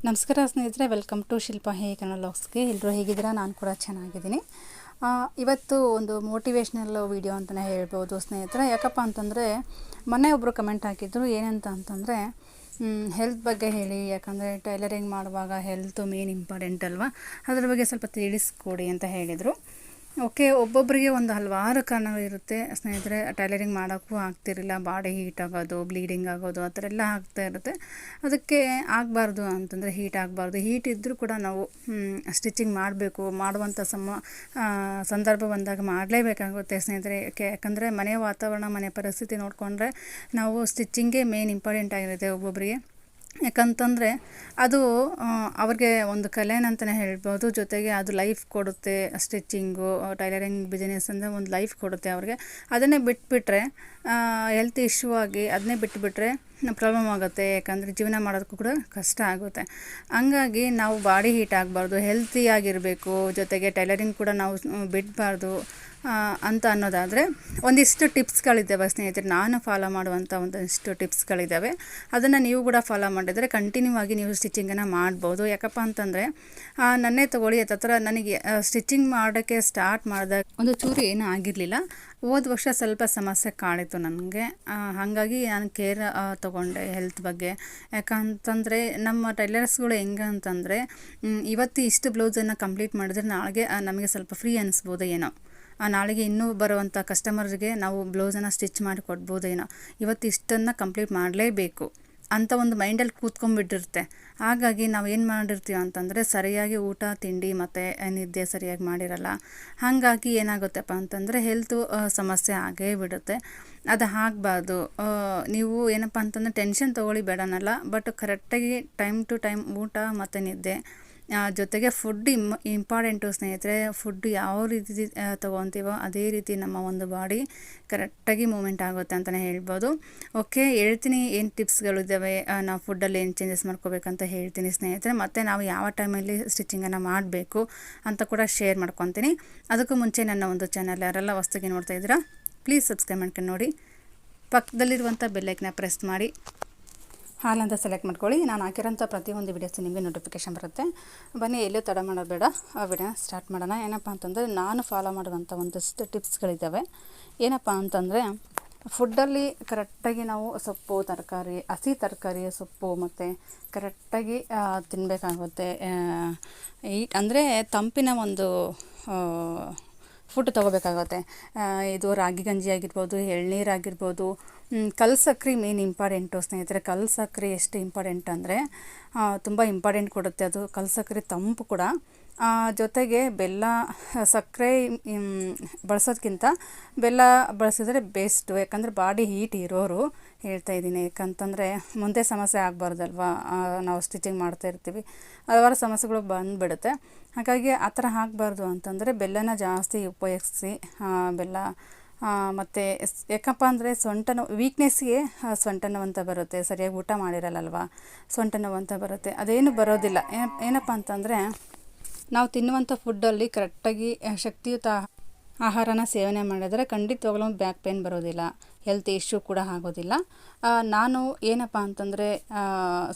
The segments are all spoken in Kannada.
ನಮಸ್ಕಾರ ಸ್ನೇಹಿತರೆ, ವೆಲ್ಕಮ್ ಟು ಶಿಲ್ಪಾ ಹೇ ಕನ್ನಡ ವ್ಲಾಗ್ಸ್ಗೆ. ಎಲ್ಲರೂ ಹೇಗಿದ್ದೀರಾ? ನಾನು ಕೂಡ ಚೆನ್ನಾಗಿದ್ದೀನಿ. ಇವತ್ತು ಒಂದು ಮೋಟಿವೇಶ್ನಲ್ ವಿಡಿಯೋ ಅಂತಲೇ ಹೇಳ್ಬೋದು ಸ್ನೇಹಿತರೆ. ಯಾಕಪ್ಪ ಅಂತಂದರೆ ಮೊನ್ನೆ ಒಬ್ಬರು ಕಮೆಂಟ್ ಹಾಕಿದ್ರು. ಏನಂತ ಅಂತಂದರೆ ಹೆಲ್ತ್ ಬಗ್ಗೆ ಹೇಳಿ, ಯಾಕಂದರೆ ಟೈಲರಿಂಗ್ ಮಾಡುವಾಗ ಹೆಲ್ತು ಮೇನ್ ಇಂಪಾರ್ಟೆಂಟ್ ಅಲ್ವಾ, ಅದ್ರ ಬಗ್ಗೆ ಸ್ವಲ್ಪ ತಿಳಿಸ್ಕೊಡಿ ಅಂತ ಹೇಳಿದರು. ಓಕೆ, ಒಬ್ಬೊಬ್ಬರಿಗೆ ಒಂದು ಹಲವಾರು ಕಾರಣಗಳಿರುತ್ತೆ ಸ್ನೇಹಿತರೆ. ಟೈಲರಿಂಗ್ ಮಾಡೋಕ್ಕೂ ಆಗ್ತಿರಲಿಲ್ಲ, ಬಾಡಿ ಹೀಟ್ ಆಗೋದು, ಬ್ಲೀಡಿಂಗ್ ಆಗೋದು, ಆ ಥರ ಎಲ್ಲ ಆಗ್ತಾ ಇರುತ್ತೆ. ಅದಕ್ಕೆ ಆಗಬಾರ್ದು ಅಂತಂದರೆ ಹೀಟ್ ಆಗಬಾರ್ದು. ಹೀಟ್ ಇದ್ದರೂ ಕೂಡ ನಾವು ಸ್ಟಿಚಿಂಗ್ ಮಾಡಬೇಕು. ಮಾಡುವಂಥ ಸಂದರ್ಭ ಬಂದಾಗ ಮಾಡಲೇಬೇಕಾಗುತ್ತೆ ಸ್ನೇಹಿತರೆ. ಯಾಕಂದರೆ ಮನೆಯ ವಾತಾವರಣ, ಮನೆ ಪರಿಸ್ಥಿತಿ ನೋಡಿಕೊಂಡ್ರೆ ನಾವು ಸ್ಟಿಚಿಂಗೇ ಮೇನ್ ಇಂಪಾರ್ಟೆಂಟ್ ಆಗಿರುತ್ತೆ ಒಬ್ಬೊಬ್ಬರಿಗೆ. ಯಾಕಂತಂದರೆ ಅದು ಅವ್ರಿಗೆ ಒಂದು ಕಲೆನಂತಲೇ ಹೇಳ್ಬೋದು. ಜೊತೆಗೆ ಅದು ಲೈಫ್ ಕೊಡುತ್ತೆ. ಸ್ಟಿಚ್ಚಿಂಗು, ಟೈಲರಿಂಗ್ ಬಿಸ್ನೆಸ್ ಅಂದರೆ ಒಂದು ಲೈಫ್ ಕೊಡುತ್ತೆ ಅವ್ರಿಗೆ. ಅದನ್ನೇ ಬಿಟ್ಬಿಟ್ರೆ, ಹೆಲ್ತ್ ಇಶ್ಯೂ ಆಗಿ ಅದನ್ನೇ ಬಿಟ್ಟುಬಿಟ್ರೆ ಪ್ರಾಬ್ಲಮ್ ಆಗುತ್ತೆ. ಯಾಕಂದರೆ ಜೀವನ ಮಾಡೋದಕ್ಕೂ ಕೂಡ ಕಷ್ಟ ಆಗುತ್ತೆ. ಹಂಗಾಗಿ ನಾವು ಬಾಡಿ ಹೀಟ್ ಆಗಬಾರ್ದು, ಹೆಲ್ತಿಯಾಗಿರಬೇಕು. ಜೊತೆಗೆ ಟೈಲರಿಂಗ್ ಕೂಡ ನಾವು ಬಿಡಬಾರ್ದು ಅಂತ ಅನ್ನೋದಾದರೆ ಒಂದಿಷ್ಟು ಟಿಪ್ಸ್ಗಳಿದ್ದಾವೆ ಸ್ನೇಹಿತರೆ. ನಾನು ಫಾಲೋ ಮಾಡುವಂಥ ಒಂದಿಷ್ಟು ಟಿಪ್ಸ್ಗಳಿದ್ದಾವೆ. ಅದನ್ನು ನೀವು ಕೂಡ ಫಾಲೋ ಮಾಡಿದರೆ ಕಂಟಿನ್ಯೂ ಆಗಿ ನೀವು ಸ್ಟಿಚಿಂಗನ್ನು ಮಾಡ್ಬೋದು. ಯಾಕಪ್ಪ ಅಂತಂದರೆ ನನ್ನೇ ತೊಗೊಳ್ಳಿ, ಹತ್ರ ನನಗೆ ಸ್ಟಿಚಿಂಗ್ ಮಾಡೋಕ್ಕೆ ಸ್ಟಾರ್ಟ್ ಮಾಡಿದಾಗ ಒಂದು ಚೂರು ಏನೂ ಆಗಿರಲಿಲ್ಲ. ಹೋದ ವರ್ಷ ಸ್ವಲ್ಪ ಸಮಸ್ಯೆ ಕಾಡಿತ್ತು ನನಗೆ. ಹಾಗಾಗಿ ನಾನು ಕೇರ್ ತೊಗೊಂಡೆ ಹೆಲ್ತ್ ಬಗ್ಗೆ. ಯಾಕಂತಂದರೆ ನಮ್ಮ ಟೈಲರ್ಸ್ಗಳು ಹೆಂಗೆ ಅಂತಂದರೆ, ಇವತ್ತು ಇಷ್ಟು ಬ್ಲೌಸನ್ನು ಕಂಪ್ಲೀಟ್ ಮಾಡಿದ್ರೆ ನಾಳೆಗೆ ನಮಗೆ ಸ್ವಲ್ಪ ಫ್ರೀ ಅನ್ನಿಸ್ಬೋದು ಏನೋ, ನಾಳೆಗೆ ಇನ್ನೂ ಬರುವಂಥ ಕಸ್ಟಮರ್ಗೆ ನಾವು ಬ್ಲೌಸನ್ನು ಸ್ಟಿಚ್ ಮಾಡಿ ಕೊಡ್ಬೋದೇನೋ, ಇವತ್ತು ಇಷ್ಟನ್ನು ಕಂಪ್ಲೀಟ್ ಮಾಡಲೇಬೇಕು ಅಂತ ಒಂದು ಮೈಂಡಲ್ಲಿ ಕೂತ್ಕೊಂಡ್ಬಿಟ್ಟಿರುತ್ತೆ. ಹಾಗಾಗಿ ನಾವು ಏನು ಮಾಡಿರ್ತೀವಿ ಅಂತಂದರೆ ಸರಿಯಾಗಿ ಊಟ ತಿಂಡಿ ಮತ್ತು ನಿದ್ದೆ ಸರಿಯಾಗಿ ಮಾಡಿರಲ್ಲ. ಹಾಗಾಗಿ ಏನಾಗುತ್ತಪ್ಪ ಅಂತಂದರೆ ಹೆಲ್ತು ಸಮಸ್ಯೆ ಆಗೇ ಬಿಡುತ್ತೆ. ಅದು ಆಗಬಾರ್ದು. ನೀವು ಏನಪ್ಪ ಅಂತಂದರೆ ಟೆನ್ಷನ್ ತೊಗೊಳ್ಳಿ ಬೇಡನಲ್ಲ, ಬಟ್ ಕರೆಕ್ಟಾಗಿ ಟೈಮ್ ಟು ಟೈಮ್ ಊಟ ಮತ್ತು ನಿದ್ದೆ, ಜೊತೆಗೆ ಫುಡ್ ಇಂಪಾರ್ಟೆಂಟು ಸ್ನೇಹಿತರೆ. ಫುಡ್ ಯಾವ ರೀತಿ ತೊಗೊತೀವೋ ಅದೇ ರೀತಿ ನಮ್ಮ ಒಂದು ಬಾಡಿ ಕರೆಕ್ಟಾಗಿ ಮೂಮೆಂಟ್ ಆಗುತ್ತೆ ಅಂತಲೇ ಹೇಳ್ಬೋದು. ಓಕೆ, ಹೇಳ್ತೀನಿ ಏನು ಟಿಪ್ಸ್ಗಳಿದ್ದಾವೆ, ನಾವು ಫುಡ್ಡಲ್ಲಿ ಏನು ಚೇಂಜಸ್ ಮಾಡ್ಕೋಬೇಕಂತ ಹೇಳ್ತೀನಿ ಸ್ನೇಹಿತರೆ. ಮತ್ತು ನಾವು ಯಾವ ಟೈಮಲ್ಲಿ ಸ್ಟಿಚಿಂಗನ್ನು ಮಾಡಬೇಕು ಅಂತ ಕೂಡ ಶೇರ್ ಮಾಡ್ಕೊತೀನಿ. ಅದಕ್ಕೂ ಮುಂಚೆ ನನ್ನ ಒಂದು ಚಾನಲ್ ಯಾರೆಲ್ಲ ಹೊಸದಾಗಿ ನೋಡ್ತಾ ಇದ್ದೀರಾ, ಪ್ಲೀಸ್ ಸಬ್ಸ್ಕ್ರೈಬ್ ಮಾಡ್ಕೊಂಡು ನೋಡಿ. ಪಕ್ಕದಲ್ಲಿರುವಂಥ ಬೆಲ್ಲೈಕನ್ನ ಪ್ರೆಸ್ ಮಾಡಿ ಹಾಲ್ ಅಂತ ಸೆಲೆಕ್ಟ್ ಮಾಡ್ಕೊಳ್ಳಿ. ನಾನು ಹಾಕಿರೋಂಥ ಪ್ರತಿಯೊಂದು ವೀಡಿಯೋಸ್ ನಿಮಗೆ ನೋಟಿಫಿಕೇಷನ್ ಬರುತ್ತೆ. ಬನ್ನಿ, ಎಲ್ಲೂ ತಡ ಮಾಡೋದು ಬೇಡ, ಆ ವಿಡಿಯೋನ ಸ್ಟಾರ್ಟ್ ಮಾಡೋಣ. ಏನಪ್ಪ ಅಂತಂದರೆ ನಾನು ಫಾಲೋ ಮಾಡುವಂಥ ಒಂದಷ್ಟು ಟಿಪ್ಸ್ಗಳಿದ್ದಾವೆ. ಏನಪ್ಪ ಅಂತಂದರೆ ಫುಡ್ಡಲ್ಲಿ ಕರೆಕ್ಟಾಗಿ ನಾವು ಸೊಪ್ಪು, ತರಕಾರಿ, ಹಸಿ ತರಕಾರಿ, ಸೊಪ್ಪು ಮತ್ತು ಕರೆಕ್ಟಾಗಿ ತಿನ್ನಬೇಕಾಗುತ್ತೆ. ಅಂದರೆ ತಂಪಿನ ಒಂದು ಫುಡ್ ತೊಗೋಬೇಕಾಗುತ್ತೆ. ಇದು ರಾಗಿ ಗಂಜಿ ಆಗಿರ್ಬೋದು, ಎಳ್ನೀರು ಆಗಿರ್ಬೋದು, ಕಲ್ಲು ಸಕ್ಕರೆ ಮೇನ್ ಇಂಪಾರ್ಟೆಂಟು ಸ್ನೇಹಿತರೆ. ಕಲ್ಲು ಸಕ್ಕರೆ ಎಷ್ಟು ಇಂಪಾರ್ಟೆಂಟ್ ಅಂದರೆ ತುಂಬ ಇಂಪಾರ್ಟೆಂಟ್ ಕೊಡುತ್ತೆ ಅದು. ಕಲ್ಲು ಸಕ್ಕರೆ ತಂಪು ಕೂಡ. ಜೊತೆಗೆ ಬೆಲ್ಲ, ಸಕ್ಕರೆ ಬಳಸೋದಕ್ಕಿಂತ ಬೆಲ್ಲ ಬಳಸಿದ್ರೆ ಬೆಸ್ಟು. ಯಾಕಂದರೆ ಬಾಡಿ ಹೀಟ್ ಇರೋರು ಹೇಳ್ತಾಯಿದ್ದೀನಿ. ಯಾಕಂತಂದರೆ ಮುಂದೆ ಸಮಸ್ಯೆ ಆಗಬಾರ್ದಲ್ವ, ನಾವು ಸ್ಟಿಚಿಂಗ್ ಮಾಡ್ತಾ ಇರ್ತೀವಿ, ಹಲವಾರು ಸಮಸ್ಯೆಗಳು ಬಂದುಬಿಡುತ್ತೆ. ಹಾಗಾಗಿ ಆ ಥರ ಆಗಬಾರ್ದು ಅಂತಂದರೆ ಬೆಲ್ಲನ ಜಾಸ್ತಿ ಉಪಯೋಗಿಸಿ. ಬೆಲ್ಲ ಮತ್ತು ಯಾಕಪ್ಪ ಅಂದರೆ ಸೊಂಟ ನೋವು, ವೀಕ್ನೆಸ್ಗೆ ಸೊಂಟ ನೋವು ಅಂತ ಬರುತ್ತೆ. ಸರಿಯಾಗಿ ಊಟ ಮಾಡಿರಲ್ಲಲ್ವ, ಸೊಂಟ ನೋವು ಅಂತ ಬರುತ್ತೆ. ಅದೇನು ಬರೋದಿಲ್ಲ. ಏನಪ್ಪ ಅಂತಂದರೆ ನಾವು ತಿನ್ನುವಂಥ ಫುಡ್ಡಲ್ಲಿ ಕರೆಕ್ಟಾಗಿ ಶಕ್ತಿಯುತ ಆಹಾರನ ಸೇವನೆ ಮಾಡಿದರೆ ಖಂಡಿತವಾಗ್ಲೂ ಬ್ಯಾಕ್ ಪೇನ್ ಬರೋದಿಲ್ಲ, ಹೆಲ್ತ್ ಇಶ್ಯೂ ಕೂಡ ಆಗೋದಿಲ್ಲ. ನಾನು ಏನಪ್ಪ ಅಂತಂದರೆ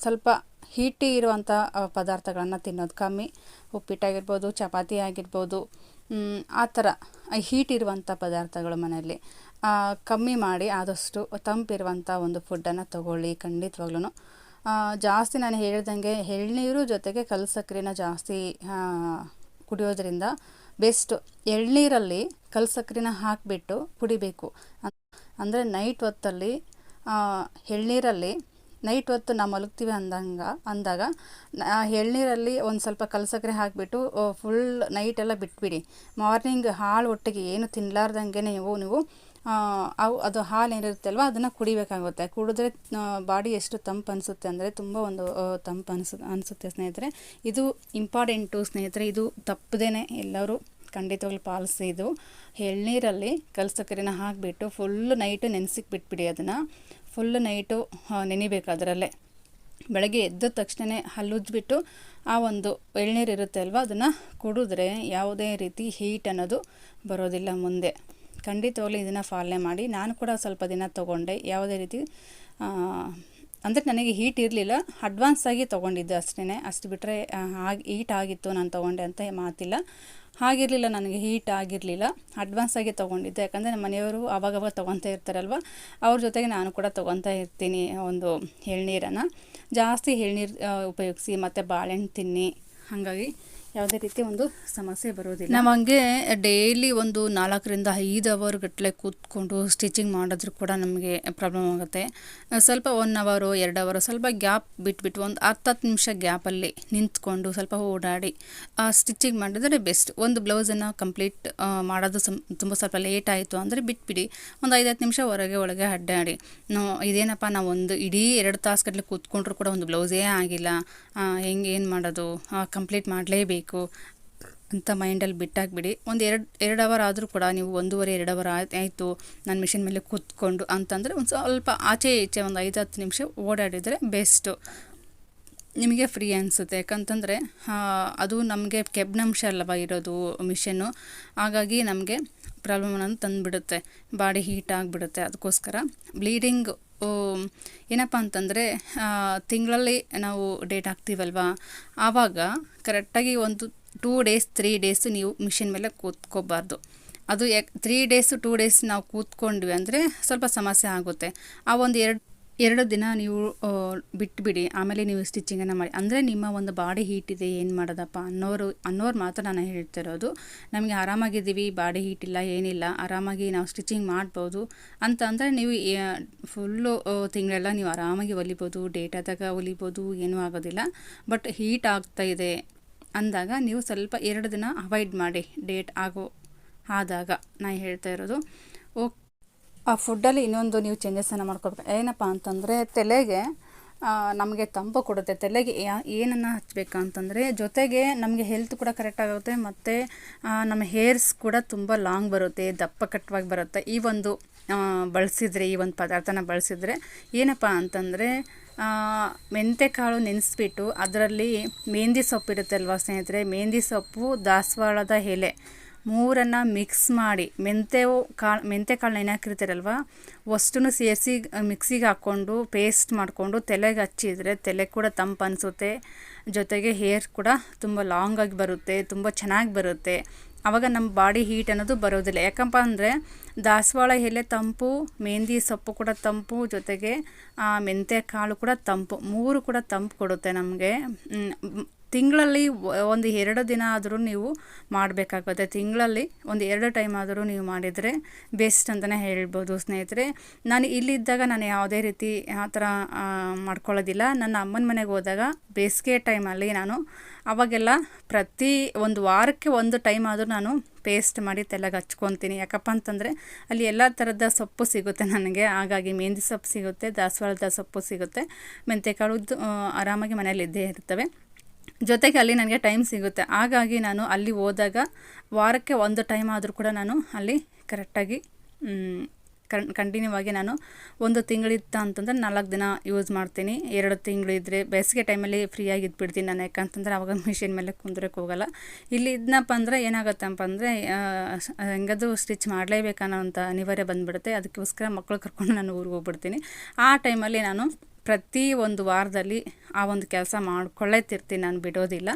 ಸ್ವಲ್ಪ ಹೀಟಿ ಇರುವಂಥ ಪದಾರ್ಥಗಳನ್ನು ತಿನ್ನೋದು ಕಮ್ಮಿ. ಉಪ್ಪಿಟ್ಟಾಗಿರ್ಬೋದು, ಚಪಾತಿ ಆಗಿರ್ಬೋದು, ಆ ಥರ ಹೀಟ್ ಇರುವಂಥ ಪದಾರ್ಥಗಳು ಮನೆಯಲ್ಲಿ ಕಮ್ಮಿ ಮಾಡಿ ಆದಷ್ಟು ತಂಪಿರುವಂಥ ಒಂದು ಫುಡ್ಡನ್ನು ತೊಗೊಳ್ಳಿ ಖಂಡಿತವಾಗ್ಲೂ. ಜಾಸ್ತಿ ನಾನು ಹೇಳ್ದಂಗೆ ಎಳ್ನೀರು ಜೊತೆಗೆ ಕಲ್ಲು ಸಕ್ಕರೆನ ಜಾಸ್ತಿ ಕುಡಿಯೋದ್ರಿಂದ ಬೆಸ್ಟು. ಎಳ್ನೀರಲ್ಲಿ ಕಲ್ಲು ಸಕ್ಕರೆನ ಹಾಕಿಬಿಟ್ಟು ಕುಡಿಬೇಕು. ಅಂದರೆ ನೈಟ್ ಹೊತ್ತಲ್ಲಿ ಎಳ್ನೀರಲ್ಲಿ ನೈಟ್ ಹೊತ್ತು ನಾವು ಮಲಗ್ತೀವಿ ಅಂದಾಗ ಎಳ್ನೀರಲ್ಲಿ ಒಂದು ಸ್ವಲ್ಪ ಕಲ್ಲು ಸಕ್ಕರೆ ಹಾಕಿಬಿಟ್ಟು ಫುಲ್ ನೈಟೆಲ್ಲ ಬಿಟ್ಬಿಡಿ. ಮಾರ್ನಿಂಗ್ ಹಾಲು ಒಟ್ಟಿಗೆ ಏನು ತಿನ್ನಲಾರ್ದಂಗೆ ನೀವು ಅದು ಹಾಲು ಏನಿರುತ್ತೆ ಅಲ್ವ ಅದನ್ನು ಕುಡಿಬೇಕಾಗುತ್ತೆ. ಕುಡಿದ್ರೆ ಬಾಡಿ ಎಷ್ಟು ತಂಪು ಅನಿಸುತ್ತೆ ಅಂದರೆ ತುಂಬ ಒಂದು ತಂಪು ಅನಿಸುತ್ತೆ ಸ್ನೇಹಿತರೆ. ಇದು ಇಂಪಾರ್ಟೆಂಟು ಸ್ನೇಹಿತರೆ. ಇದು ತಪ್ಪದೇನೆ ಎಲ್ಲರೂ ಖಂಡಿತವಾಗ್ಲೂ ಪಾಲಿಸಿ. ಇದು ಎಳ್ನೀರಲ್ಲಿ ಕಲ್ಲು ಸಕ್ಕರೆನ ಹಾಕಿಬಿಟ್ಟು ಫುಲ್ಲು ನೈಟು ನೆನೆಸಿಕ್ಕೆ ಬಿಟ್ಬಿಡಿ. ಅದನ್ನು ಫುಲ್ಲು ನೈಟು ನೆನಿಬೇಕು ಅದರಲ್ಲೇ. ಬೆಳಗ್ಗೆ ಎದ್ದ ತಕ್ಷಣ ಹಲ್ಲುಜ್ಜಿಬಿಟ್ಟು ಆ ಒಂದು ಎಳ್ನೀರು ಇರುತ್ತೆ ಅಲ್ವ ಅದನ್ನು ಕುಡಿದ್ರೆ ಯಾವುದೇ ರೀತಿ ಹೀಟ್ ಅನ್ನೋದು ಬರೋದಿಲ್ಲ ಮುಂದೆ. ಖಂಡಿತವಾಗ್ಲೂ ಇದನ್ನು ಪಾಲನೆ ಮಾಡಿ. ನಾನು ಕೂಡ ಸ್ವಲ್ಪ ದಿನ ತೊಗೊಂಡೆ, ಯಾವುದೇ ರೀತಿ ಅಂದರೆ ನನಗೆ ಹೀಟ್ ಇರಲಿಲ್ಲ, ಅಡ್ವಾನ್ಸ್ ಆಗಿ ತೊಗೊಂಡಿದ್ದೆ ಅಷ್ಟೇ. ಅಷ್ಟು ಬಿಟ್ಟರೆ ಹೀಟ್ ಆಗಿತ್ತು ನಾನು ತೊಗೊಂಡೆ ಅಂತ ಮಾತಿಲ್ಲ. ಹಾಗಿರಲಿಲ್ಲ, ನನಗೆ ಹೀಟ್ ಆಗಿರಲಿಲ್ಲ, ಅಡ್ವಾನ್ಸ್ ಆಗಿ ತೊಗೊಂಡಿದ್ದೆ. ಯಾಕಂದರೆ ನಮ್ಮ ಮನೆಯವರು ಆವಾಗವಾಗ ತೊಗೊತಾ ಇರ್ತಾರಲ್ವ, ಅವ್ರ ಜೊತೆಗೆ ನಾನು ಕೂಡ ತೊಗೊತಾ ಇರ್ತೀನಿ ಒಂದು ಎಳ್ನೀರನ್ನು. ಜಾಸ್ತಿ ಎಳ್ನೀರು ಉಪಯೋಗಿಸಿ ಮತ್ತು ಬಾಳೆಹಣ್ಣು ತಿನ್ನಿ, ಹಾಗಾಗಿ ಯಾವುದೇ ರೀತಿ ಒಂದು ಸಮಸ್ಯೆ ಬರೋದಿಲ್ಲ. ನಾವು ಹಂಗೆ ಡೈಲಿ ಒಂದು 4ರಿಂದ 5 ಅವರ್ ಗಟ್ಟಲೆ ಕೂತ್ಕೊಂಡು ಸ್ಟಿಚಿಂಗ್ ಮಾಡಿದ್ರೂ ಕೂಡ ನಮಗೆ ಪ್ರಾಬ್ಲಮ್ ಆಗುತ್ತೆ. ಸ್ವಲ್ಪ 1 ಅವರು 2 ಅವರು ಸ್ವಲ್ಪ ಗ್ಯಾಪ್ ಬಿಟ್ಬಿಟ್ಟು ಒಂದು 10 ನಿಮಿಷ ಗ್ಯಾಪಲ್ಲಿ ನಿಂತ್ಕೊಂಡು ಸ್ವಲ್ಪ ಓಡಾಡಿ ಸ್ಟಿಚಿಂಗ್ ಮಾಡಿದರೆ ಬೆಸ್ಟ್. ಒಂದು ಬ್ಲೌಸನ್ನು ಕಂಪ್ಲೀಟ್ ಮಾಡೋದು ತುಂಬ ಸ್ವಲ್ಪ ಲೇಟ್ ಆಯಿತು ಅಂದರೆ ಬಿಟ್ಬಿಡಿ, ಒಂದು 5-10 ನಿಮಿಷ ಒಳಗೆ ಅಡ್ಡಾಡಿ. ಇದೇನಪ್ಪ ನಾವು ಒಂದು ಇಡೀ 2 ತಾಸು ಗಟ್ಟಲೆ ಕೂತ್ಕೊಂಡ್ರೂ ಕೂಡ ಒಂದು ಬ್ಲೌಸೇ ಆಗಿಲ್ಲ, ಏನು ಮಾಡೋದು, ಕಂಪ್ಲೀಟ್ ಮಾಡಲೇಬೇಕು ಅಂತ ಮೈಂಡಲ್ಲಿ ಬಿಟ್ಟಾಕ್ಬಿಡಿ. ಒಂದು 2 ಅವರ್ ಆದರೂ ಕೂಡ ನೀವು 1.5-2 ಅವರ್ ಆಯಿತು ನಾನು ಮಿಷಿನ್ ಮೇಲೆ ಕೂತ್ಕೊಂಡು ಅಂತಂದರೆ ಒಂದು ಸ್ವಲ್ಪ ಆಚೆ ಈಚೆ ಒಂದು 5-10 ನಿಮಿಷ ಓಡಾಡಿದರೆ ಬೆಸ್ಟು, ನಿಮಗೆ ಫ್ರೀ ಅನಿಸುತ್ತೆ. ಯಾಕಂತಂದರೆ ಅದು ನಮಗೆ ಕೆಬ್ಬಿನಾಂಶ ಅಲ್ಲವ ಇರೋದು ಮಿಷನ್ನು, ಹಾಗಾಗಿ ನಮಗೆ ಪ್ರಾಬ್ಲಮ್ ಅನ್ನೋದು ತಂದುಬಿಡುತ್ತೆ, ಬಾಡಿ ಹೀಟ್ ಆಗಿಬಿಡುತ್ತೆ. ಅದಕ್ಕೋಸ್ಕರ ಬ್ಲೀಡಿಂಗ್ ಏನಪ್ಪ ಅಂತಂದರೆ ತಿಂಗಳಲ್ಲಿ ನಾವು ಡೇಟ್ ಹಾಕ್ತೀವಲ್ವ, ಆವಾಗ ಕರೆಕ್ಟಾಗಿ ಒಂದು 2 ಡೇಸ್ 3 ಡೇಸ್ ನೀವು ಮಿಷಿನ್ ಮೇಲೆ ಕೂತ್ಕೋಬಾರ್ದು. ಅದು 3 ಡೇಸ್ 2 ಡೇಸ್ ನಾವು ಕೂತ್ಕೊಂಡ್ವಿ ಅಂದರೆ ಸ್ವಲ್ಪ ಸಮಸ್ಯೆ ಆಗುತ್ತೆ. ಆ ಒಂದು 2 ದಿನ ನೀವು ಬಿಟ್ಬಿಡಿ, ಆಮೇಲೆ ನೀವು ಸ್ಟಿಚಿಂಗನ್ನು ಮಾಡಿ. ಅಂದರೆ ನಿಮ್ಮ ಒಂದು ಬಾಡಿ ಹೀಟ್ ಇದೆ, ಏನು ಮಾಡೋದಪ್ಪ ಅನ್ನೋರು ಮಾತ್ರ ನಾನು ಹೇಳ್ತಿರೋದು. ನಮಗೆ ಆರಾಮಾಗಿದ್ದೀವಿ, ಬಾಡಿ ಹೀಟ್ ಇಲ್ಲ, ಏನಿಲ್ಲ, ಆರಾಮಾಗಿ ನಾವು ಸ್ಟಿಚಿಂಗ್ ಮಾಡ್ಬೋದು ಅಂತ ಅಂದರೆ ನೀವು ಫುಲ್ಲು ತಿಂಗಳೆಲ್ಲ ನೀವು ಆರಾಮಾಗಿ ಹೊಲಿಬೋದು, ಡೇಟ್ ಆದಾಗ ಹೊಲಿಬೋದು, ಏನೂ ಆಗೋದಿಲ್ಲ. ಬಟ್ ಹೀಟ್ ಆಗ್ತಾಯಿದೆ ಅಂದಾಗ ನೀವು ಸ್ವಲ್ಪ 2 ದಿನ ಅವಾಯ್ಡ್ ಮಾಡಿ, ಡೇಟ್ ಆದಾಗ ನಾನು ಹೇಳ್ತಾ ಇರೋದು. ಆ ಫುಡ್ಡಲ್ಲಿ ಇನ್ನೊಂದು ನೀವು ಚೇಂಜಸನ್ನು ಮಾಡ್ಕೋಬೇಕು. ಏನಪ್ಪ ಅಂತಂದರೆ ತಲೆಗೆ ನಮಗೆ ತಂಪು ಕೊಡುತ್ತೆ. ತಲೆಗೆ ಏನನ್ನು ಹಚ್ಚಬೇಕು ಅಂತಂದರೆ ಜೊತೆಗೆ ನಮಗೆ ಹೆಲ್ತ್ ಕೂಡ ಕರೆಕ್ಟ್ ಆಗುತ್ತೆ, ಮತ್ತು ನಮ್ಮ ಹೇರ್ಸ್ ಕೂಡ ತುಂಬ ಲಾಂಗ್ ಬರುತ್ತೆ, ದಪ್ಪ ಕಟ್ಟವಾಗಿ ಬರುತ್ತೆ. ಈ ಒಂದು ಬಳಸಿದರೆ, ಈ ಒಂದು ಪದಾರ್ಥನ ಬಳಸಿದರೆ ಏನಪ್ಪ ಅಂತಂದರೆ ಮೆಂತೆಕಾಳು ನೆನೆಸ್ಬಿಟ್ಟು ಅದರಲ್ಲಿ ಮೆಹಂದಿ ಸೊಪ್ಪು ಇರುತ್ತೆ ಅಲ್ವಾ ಸ್ನೇಹಿತರೆ, ಮೆಹಂದಿ ಸೊಪ್ಪು, ದಾಸವಾಳದ ಎಲೆ 3 ಮಿಕ್ಸ್ ಮಾಡಿ, ಮೆಂತೆಕಾಳು ನೆನೆ ಹಾಕಿರ್ತೀರಲ್ವ ಅಷ್ಟನ್ನು ಸೇರಿಸಿ ಮಿಕ್ಸಿಗೆ ಹಾಕ್ಕೊಂಡು ಪೇಸ್ಟ್ ಮಾಡಿಕೊಂಡು ತಲೆಗೆ ಹಚ್ಚಿದರೆ ತಲೆ ಕೂಡ ತಂಪು ಅನಿಸುತ್ತೆ, ಜೊತೆಗೆ ಹೇರ್ ಕೂಡ ತುಂಬ ಲಾಂಗಾಗಿ ಬರುತ್ತೆ, ತುಂಬ ಚೆನ್ನಾಗಿ ಬರುತ್ತೆ. ಆವಾಗ ನಮ್ಮ ಬಾಡಿ ಹೀಟ್ ಅನ್ನೋದು ಬರೋದಿಲ್ಲ. ಯಾಕಪ್ಪ ಅಂದರೆ ದಾಸವಾಳ ಎಲೆ ತಂಪು, ಮೆಹಂದಿ ಸೊಪ್ಪು ಕೂಡ ತಂಪು, ಜೊತೆಗೆ ಮೆಂತೆಕಾಳು ಕೂಡ ತಂಪು, 3 ಕೂಡ ತಂಪು ಕೊಡುತ್ತೆ ನಮಗೆ. ತಿಂಗಳಲ್ಲಿ ಒಂದು 2 ದಿನ ಆದರೂ ನೀವು ಮಾಡಬೇಕಾಗುತ್ತೆ. ತಿಂಗಳಲ್ಲಿ ಒಂದು 2 ಟೈಮ್ ಆದರೂ ನೀವು ಮಾಡಿದರೆ ಬೆಸ್ಟ್ ಅಂತಲೇ ಹೇಳ್ಬೋದು ಸ್ನೇಹಿತರೆ. ನಾನು ಇಲ್ಲಿದ್ದಾಗ ನಾನು ಯಾವುದೇ ರೀತಿ ಆ ಥರ ಮಾಡ್ಕೊಳ್ಳೋದಿಲ್ಲ. ನನ್ನ ಅಮ್ಮನ ಮನೆಗೆ ಹೋದಾಗ ಬೇಸಿಗೆ ಟೈಮಲ್ಲಿ ನಾನು ಅವಾಗೆಲ್ಲ ಪ್ರತಿ ಒಂದು ವಾರಕ್ಕೆ 1 ಟೈಮ್ ಆದರೂ ನಾನು ಪೇಸ್ಟ್ ಮಾಡಿ ತಲೆಗೆ ಹಚ್ಕೊತೀನಿ. ಯಾಕಪ್ಪ ಅಂತಂದರೆ ಅಲ್ಲಿ ಎಲ್ಲ ಥರದ ಸೊಪ್ಪು ಸಿಗುತ್ತೆ ನನಗೆ, ಹಾಗಾಗಿ ಮೆಹಂದಿ ಸೊಪ್ಪು ಸಿಗುತ್ತೆ, ದಾಸವಾಳದ ಸೊಪ್ಪು ಸಿಗುತ್ತೆ, ಮೆಂತೆಕಾಳು ಆರಾಮಾಗಿ ಮನೇಲಿ ಇದ್ದೇ ಇರ್ತವೆ. ಜೊತೆಗೆ ಅಲ್ಲಿ ನನಗೆ ಟೈಮ್ ಸಿಗುತ್ತೆ, ಹಾಗಾಗಿ ನಾನು ಅಲ್ಲಿ ಹೋದಾಗ ವಾರಕ್ಕೆ 1 ಟೈಮ್ ಆದರೂ ಕೂಡ ನಾನು ಅಲ್ಲಿ ಕರೆಕ್ಟಾಗಿ ಕಂಟಿನ್ಯೂ ಆಗಿ ನಾನು 1 ತಿಂಗಳಿತ್ತು ಅಂತಂದರೆ 4 ದಿನ ಯೂಸ್ ಮಾಡ್ತೀನಿ. 2 ತಿಂಗಳಿದ್ದರೆ ಬೇಸಿಗೆ ಟೈಮಲ್ಲಿ ಫ್ರೀಯಾಗಿ ಇದ್ಬಿಡ್ತೀನಿ ನಾನು, ಯಾಕಂತಂದರೆ ಅವಾಗ ಮಿಷಿನ್ ಮೇಲೆ ಕುಂದ್ರಕ್ಕೆ ಹೋಗಲ್ಲ. ಇಲ್ಲಿ ಇದ್ನಪ್ಪ ಅಂದರೆ ಏನಾಗುತ್ತಪ್ಪ ಅಂದರೆ ಹೆಂಗಾದ್ರೂ ಸ್ಟಿಚ್ ಮಾಡಲೇಬೇಕನ್ನೋಂಥ ಅನಿವಾರ್ಯ ಬಂದುಬಿಡುತ್ತೆ. ಅದಕ್ಕೋಸ್ಕರ ಮಕ್ಕಳು ಕರ್ಕೊಂಡು ನಾನು ಊರಿಗೆ ಹೋಗ್ಬಿಡ್ತೀನಿ. ಆ ಟೈಮಲ್ಲಿ ನಾನು ಪ್ರತಿ ಒಂದು ವಾರದಲ್ಲಿ ಆ ಒಂದು ಕೆಲಸ ಮಾಡ್ಕೊಳ್ಳೇತಿರ್ತೀನಿ, ನಾನು ಬಿಡೋದಿಲ್ಲ.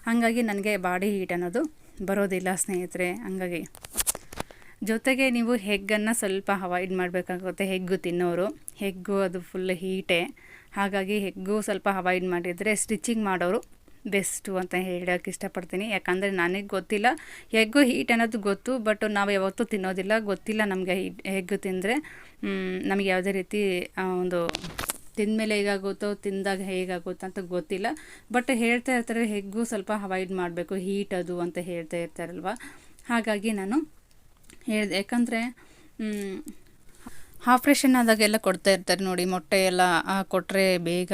ಹಾಗಾಗಿ ನನಗೆ ಬಾಡಿ ಹೀಟ್ ಅನ್ನೋದು ಬರೋದಿಲ್ಲ ಸ್ನೇಹಿತರೆ. ಹಾಗಾಗಿ ಜೊತೆಗೆ ನೀವು ಹೆಗ್ಗನ್ನು ಸ್ವಲ್ಪ ಅವಾಯ್ಡ್ ಮಾಡಬೇಕಾಗುತ್ತೆ. ಹೆಗ್ಗು ತಿನ್ನೋರು, ಹೆಗ್ಗು ಅದು ಫುಲ್ ಹೀಟೇ, ಹಾಗಾಗಿ ಹೆಗ್ಗು ಸ್ವಲ್ಪ ಅವಾಯ್ಡ್ ಮಾಡಿದರೆ ಸ್ಟಿಚಿಂಗ್ ಮಾಡೋರು ಬೆಸ್ಟು ಅಂತ ಹೇಳೋಕ್ಕೆ ಇಷ್ಟಪಡ್ತೀನಿ. ಯಾಕಂದರೆ ನನಗೆ ಗೊತ್ತಿಲ್ಲ, ಹೆಗ್ಗು ಹೀಟ್ ಅನ್ನೋದು ಗೊತ್ತು, ಬಟ್ ನಾವು ಯಾವತ್ತೂ ತಿನ್ನೋದಿಲ್ಲ, ಗೊತ್ತಿಲ್ಲ ನಮಗೆ ಹೆಗ್ಗು ತಿಂದರೆ ನಮಗೆ ಯಾವುದೇ ರೀತಿ ಒಂದು ತಿಂದಮೇಲೆ ಹೇಗಾಗುತ್ತೋ ತಿಂದಾಗ ಹೇಗಾಗುತ್ತೋ ಅಂತ ಗೊತ್ತಿಲ್ಲ. ಬಟ್ ಹೇಳ್ತಾ ಇರ್ತಾರೆ ಹೆಗ್ಗು ಸ್ವಲ್ಪ ಅವಾಯ್ಡ್ ಮಾಡಬೇಕು, ಹೀಟ್ ಅದು ಅಂತ ಹೇಳ್ತಾ ಇರ್ತಾರಲ್ವ, ಹಾಗಾಗಿ ನಾನು ಹೇಳಿದೆ. ಯಾಕಂದರೆ ಆಪ್ರೇಷನ್ ಆದಾಗೆಲ್ಲ ಕೊಡ್ತಾ ಇರ್ತಾರೆ ನೋಡಿ, ಮೊಟ್ಟೆ ಎಲ್ಲ ಕೊಟ್ಟರೆ ಬೇಗ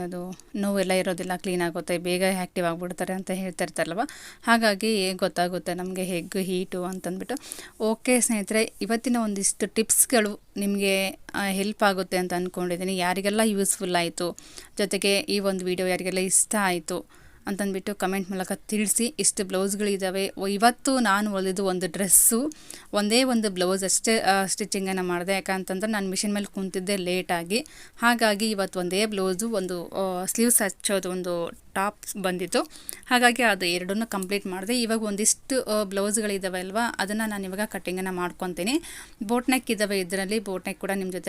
ಅದು ನೋವೆಲ್ಲ ಇರೋದಿಲ್ಲ, ಕ್ಲೀನ್ ಆಗುತ್ತೆ, ಬೇಗ ಆ್ಯಕ್ಟಿವ್ ಆಗಿಬಿಡ್ತಾರೆ ಅಂತ ಹೇಳ್ತಾ ಇರ್ತಾರಲ್ವ, ಹಾಗಾಗಿ ಗೊತ್ತಾಗುತ್ತೆ ನಮಗೆ ಹೆಗ್ಗು ಹೀಟು ಅಂತಂದ್ಬಿಟ್ಟು. ಓಕೆ ಸ್ನೇಹಿತರೆ, ಇವತ್ತಿನ ಒಂದಿಷ್ಟು ಟಿಪ್ಸ್ಗಳು ನಿಮಗೆ ಹೆಲ್ಪ್ ಆಗುತ್ತೆ ಅಂತ ಅಂದ್ಕೊಂಡಿದ್ದೀನಿ. ಯಾರಿಗೆಲ್ಲ ಯೂಸ್ಫುಲ್ ಆಯಿತು, ಜೊತೆಗೆ ಈ ಒಂದು ವಿಡಿಯೋ ಯಾರಿಗೆಲ್ಲ ಇಷ್ಟ ಆಯಿತು ಅಂತಂದ್ಬಿಟ್ಟು ಕಮೆಂಟ್ ಮೂಲಕ ತಿಳಿಸಿ. ಇಷ್ಟು ಬ್ಲೌಸ್ಗಳಿದ್ದಾವೆ. ಇವತ್ತು ನಾನು ಹೊಲಿದು ಒಂದು ಡ್ರೆಸ್ಸು ಒಂದೇ ಒಂದು ಬ್ಲೌಸ್ ಅಷ್ಟೇ ಸ್ಟಿಚಿಂಗನ್ನು ಮಾಡಿದೆ. ಯಾಕಂತಂದ್ರೆ ನಾನು ಮಿಷಿನ್ ಮೇಲೆ ಕುಂತಿದ್ದೆ ಲೇಟಾಗಿ, ಹಾಗಾಗಿ ಇವತ್ತು ಒಂದೇ ಬ್ಲೌಸು ಒಂದು ಸ್ಲೀವ್ಸ್ ಹಚ್ಚೋದು ಒಂದು ಟಾಪ್ಸ್ ಬಂದಿತ್ತು, ಹಾಗಾಗಿ ಅದು ಎರಡನ್ನೂ ಕಂಪ್ಲೀಟ್ ಮಾಡಿದೆ. ಇವಾಗ ಒಂದಿಷ್ಟು ಬ್ಲೌಸ್ಗಳಿದ್ದಾವೆ ಅಲ್ವಾ, ಅದನ್ನು ನಾನು ಇವಾಗ ಕಟ್ಟಿಂಗನ್ನು ಮಾಡ್ಕೊತೀನಿ. ಬೋಟ್ ನೆಕ್ ಇದ್ದಾವೆ, ಇದರಲ್ಲಿ ಬೋಟ್ ನೆಕ್ ಕೂಡ ನಿಮ್ಮ ಜೊತೆ